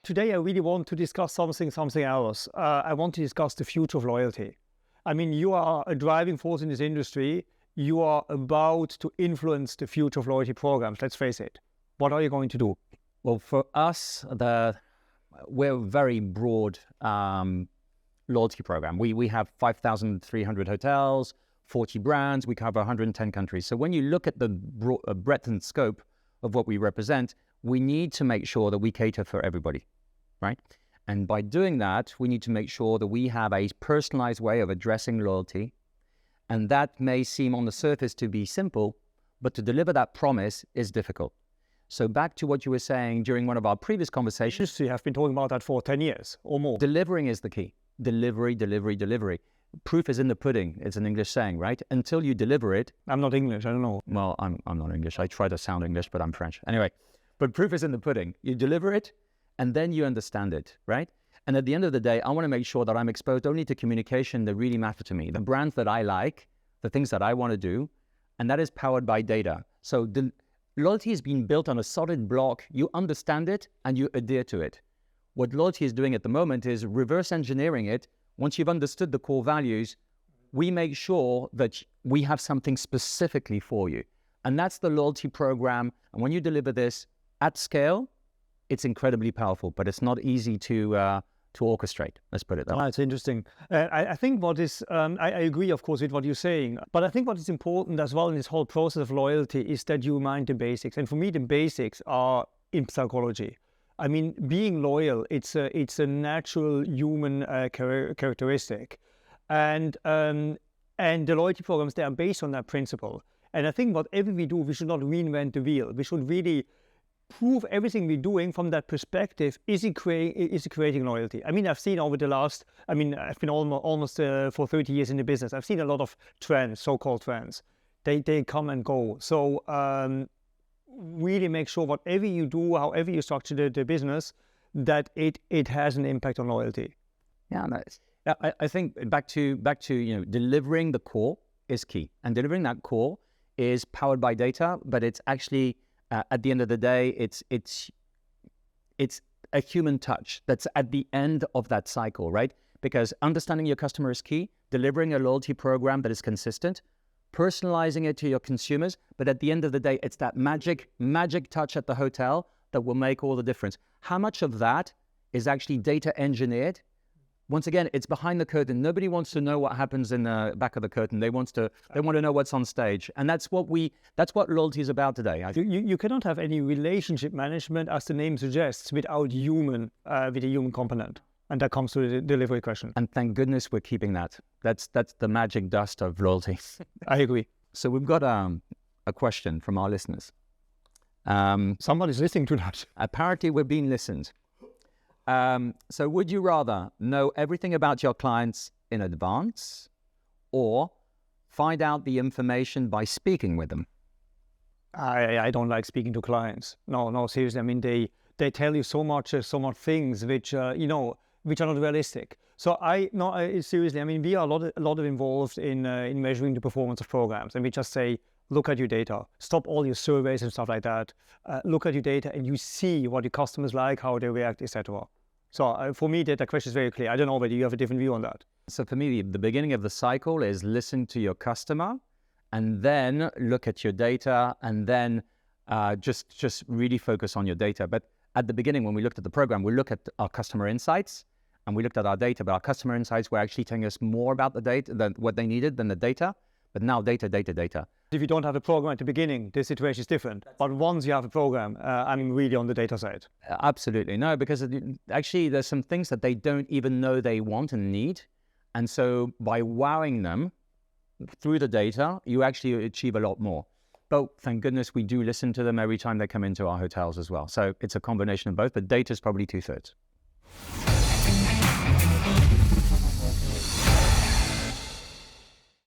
Today, I really want to discuss something else. I want to discuss the future of loyalty. I mean, you are a driving force in this industry. You are about to influence the future of loyalty programs. Let's face it. What are you going to do? Well, for us, we're a very broad loyalty program. We have 5,300 hotels, 40 brands. We cover 110 countries. So when you look at the breadth and scope of what we represent, we need to make sure that we cater for everybody, right? And by doing that, we need to make sure that we have a personalized way of addressing loyalty. And that may seem on the surface to be simple, but to deliver that promise is difficult. So back to what you were saying during one of our previous conversations. You have been talking about that for 10 years or more. Delivering is the key. Delivery, delivery, delivery. Proof is in the pudding. It's an English saying, right? Until you deliver it. I'm not English, I don't know. Well, I'm not English. I try to sound English, but I'm French. Anyway, but proof is in the pudding. You deliver it, and then you understand it, right? And at the end of the day, I want to make sure that I'm exposed only to communication that really matter to me, the brands that I like, the things that I want to do, and that is powered by data. So the loyalty is being built on a solid block. You understand it, and you adhere to it. What loyalty is doing at the moment is reverse engineering it. Once you've understood the core values, we make sure that we have something specifically for you. And that's the loyalty program. And when you deliver this at scale, it's incredibly powerful, but it's not easy to orchestrate. Let's put it that way. It's interesting. I think what is, I agree, of course, with what you're saying, but I think what is important as well in this whole process of loyalty is that you mind the basics. And for me, the basics are in psychology. I mean, being loyal, it's a natural human characteristic. And the loyalty programs, they are based on that principle. And I think whatever we do, we should not reinvent the wheel. We should really prove everything we're doing from that perspective. Is it creating loyalty? I mean, I've seen over the last, I've been almost for 30 years in the business. I've seen a lot of trends, so-called trends. They come and go. So really make sure whatever you do, however you structure the business, that it has an impact on loyalty. Yeah, I think back to delivering the core is key, and delivering that core is powered by data, but it's actually at the end of the day, it's a human touch that's at the end of that cycle, right? Because understanding your customer is key, delivering a loyalty program that is consistent, personalizing it to your consumers, but at the end of the day, it's that magic touch at the hotel that will make all the difference. How much of that is actually data engineered? Once again, it's behind the curtain. Nobody wants to know what happens in the back of the curtain. They want to know what's on stage, and that's what loyalty is about today. You cannot have any relationship management, as the name suggests, without with a human component, and that comes to the delivery question. And thank goodness we're keeping that. That's the magic dust of loyalty. I agree. So we've got a question from our listeners. Someone is listening to that. Apparently, we're being listened. So would you rather know everything about your clients in advance or find out the information by speaking with them? I don't like speaking to clients. No, seriously. I mean, they tell you so much things which which are not realistic. So seriously. I mean, we are a lot of involved in measuring the performance of programs, and we just say, look at your data, stop all your surveys and stuff like that. Look at your data, and you see what your customers like, how they react, etc. So for me, that question is very clear. I don't know whether you have a different view on that. So for me, the beginning of the cycle is listen to your customer, and then look at your data, and then just really focus on your data. But at the beginning, when we looked at the program, we looked at our customer insights, and we looked at our data, but our customer insights were actually telling us more about the data than what they needed than the data. But now data. If you don't have a program at the beginning, the situation is different. But once you have a program, I'm really on the data side. Absolutely. No, because actually there's some things that they don't even know they want and need. And so by wowing them through the data, you actually achieve a lot more. But thank goodness we do listen to them every time they come into our hotels as well. So it's a combination of both, but data is probably 2/3.